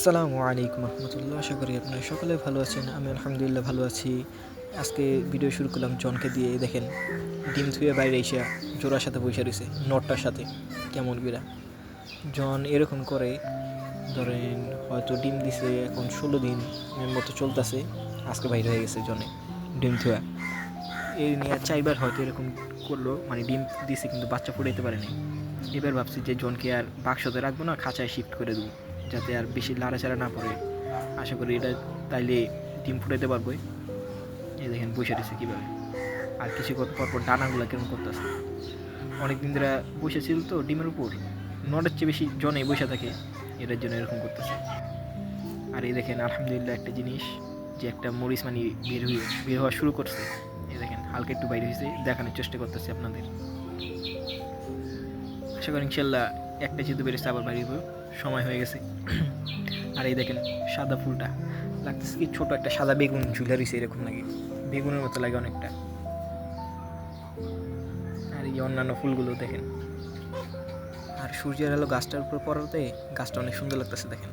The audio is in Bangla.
আসসালামু আলাইকুম রহমতুল্লাহ। আশা করি আপনারা সকলে ভালো আছেন। আমি আলহামদুলিল্লাহ ভালো আছি। আজকে ভিডিও শুরু করলাম জনকে দিয়ে। দেখেন ডিম থুয়ে বাইরে এসে জোড়ার সাথে বসে রয়েছে নটটার সাথে। কেমন বিরা জন এরকম করে, ধরেন হয়তো ডিম দিছে এখন 16 দিনের মতো চলতেছে। আজকে বাইরে হয়ে গেছে জনে ডিম থুয়া। এই নিয়ে চাইবার হয়তো এরকম করলো, মানে ডিম দিছে কিন্তু বাচ্চা ফুটাইতে পারেনি। এবার ভাবছি যে জনকে আর বাক্সতে রাখবো না, খাঁচায় শিফট করে দেবো, যাতে আর বেশি লাড়াচাড়া না পড়ে। আশা করি এটা তাইলে ডিম ফুটাইতে পারবো। এই দেখেন বসে রয়েছে কীভাবে, আর কিছুক্ষণ পরপর ডানাগুলো কেমন করতেছে। অনেকদিন ধরে বসেছিল তো ডিমের উপর, নটের চেয়ে বেশি জনে বসে থাকে, এটার জন্য এরকম করতেছে। আর এই দেখেন আলহামদুলিল্লাহ একটা জিনিস, যে একটা মরিচ মানে বের হওয়া শুরু করছে। এই দেখেন হালকা একটু বাইরে হয়েছে, দেখানোর চেষ্টা করতেছি আপনাদের। আশা করি ইনশাল্লাহ একটা যেহেতু বেড়েছে আবার বাড়িব, সময় হয়ে গেছে। আর এই দেখেন সাদা ফুলটা লাগতেছে কি ছোট একটা সাদা বেগুন ঝুলে রয়েছে, এরকম লাগে, বেগুনের মতো লাগে অনেকটা। আর এই অন্যান্য ফুলগুলো দেখেন, আর সূর্যের আলো গাছটার উপর পড়াতে গাছটা অনেক সুন্দর লাগতেছে দেখেন।